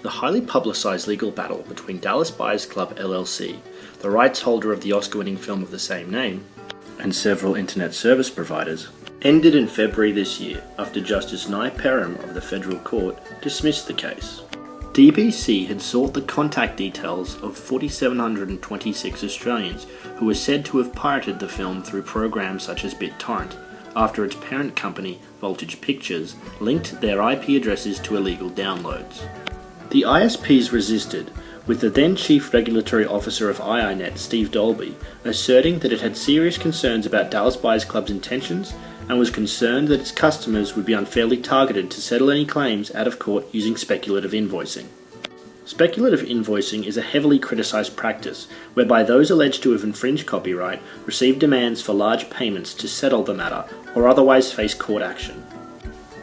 The highly publicised legal battle between Dallas Buyers Club LLC, the rights holder of the Oscar-winning film of the same name, and several internet service providers, ended in February this year after Justice Nye Perham of the Federal Court dismissed the case. DBC had sought the contact details of 4,726 Australians who were said to have pirated the film through programs such as BitTorrent, after its parent company, Voltage Pictures, linked their IP addresses to illegal downloads. The ISPs resisted, with the then Chief Regulatory Officer of iiNet, Steve Dolby, asserting that it had serious concerns about Dallas Buyers Club's intentions and was concerned that its customers would be unfairly targeted to settle any claims out of court using speculative invoicing. Speculative invoicing is a heavily criticised practice whereby those alleged to have infringed copyright receive demands for large payments to settle the matter or otherwise face court action.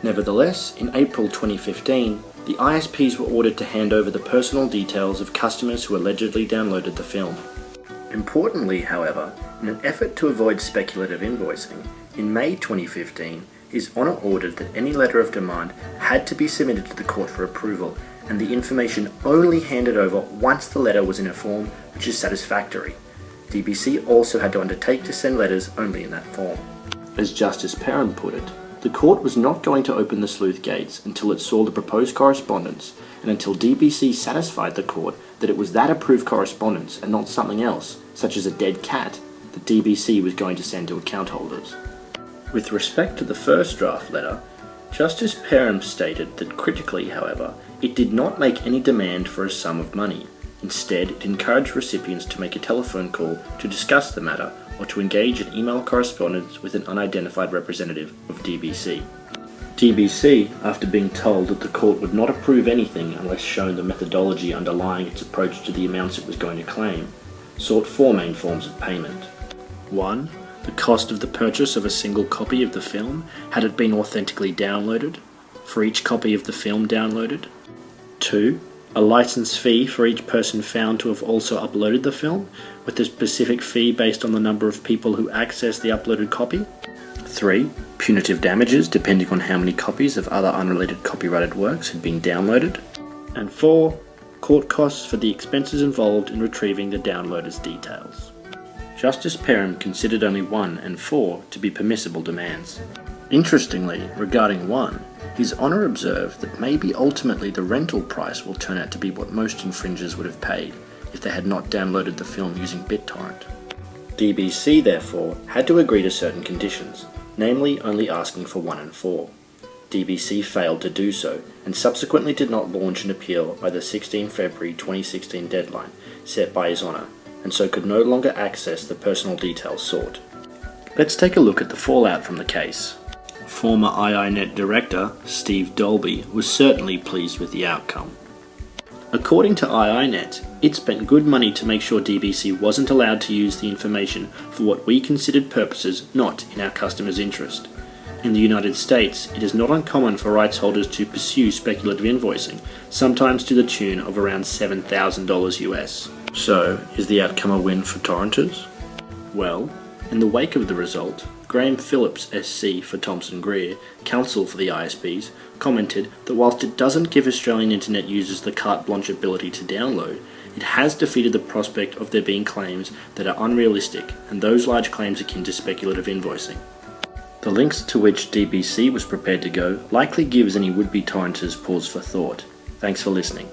Nevertheless, in April 2015, the ISPs were ordered to hand over the personal details of customers who allegedly downloaded the film. Importantly, however, in an effort to avoid speculative invoicing, in May 2015, His Honour ordered that any letter of demand had to be submitted to the court for approval, and the information only handed over once the letter was in a form which is satisfactory. DBC also had to undertake to send letters only in that form. As Justice Perham put it, the court was not going to open the sleuth gates until it saw the proposed correspondence, and until DBC satisfied the court that it was that approved correspondence and not something else, such as a dead cat, that DBC was going to send to account holders. With respect to the first draft letter, Justice Perham stated that critically, however, it did not make any demand for a sum of money. Instead, it encouraged recipients to make a telephone call to discuss the matter or to engage in email correspondence with an unidentified representative of DBC. DBC, after being told that the court would not approve anything unless shown the methodology underlying its approach to the amounts it was going to claim, sought four main forms of payment. 1. The cost of the purchase of a single copy of the film had it been authentically downloaded, for each copy of the film downloaded. 2. A license fee for each person found to have also uploaded the film, with a specific fee based on the number of people who accessed the uploaded copy. 3. Punitive damages depending on how many copies of other unrelated copyrighted works had been downloaded. And 4. Court costs for the expenses involved in retrieving the downloader's details. Justice Perham considered only 1 and 4 to be permissible demands. Interestingly, regarding 1, His Honour observed that maybe ultimately the rental price will turn out to be what most infringers would have paid if they had not downloaded the film using BitTorrent. DBC, therefore, had to agree to certain conditions, namely only asking for 1 and 4. DBC failed to do so, and subsequently did not launch an appeal by the 16 February 2016 deadline set by His Honour, and so could no longer access the personal details sought. Let's take a look at the fallout from the case. Former iiNet director Steve Dolby was certainly pleased with the outcome. According to iiNet, it spent good money to make sure DBC wasn't allowed to use the information for what we considered purposes not in our customers' interest. In the United States, it is not uncommon for rights holders to pursue speculative invoicing, sometimes to the tune of around $7,000 US. So, is the outcome a win for torrenters? Well, in the wake of the result, Graham Phillips SC for Thomson Greer, counsel for the ISPs, commented that whilst it doesn't give Australian internet users the carte blanche ability to download, it has defeated the prospect of there being claims that are unrealistic and those large claims akin to speculative invoicing. The lengths to which DBC was prepared to go likely gives any would-be torrenters pause for thought. Thanks for listening.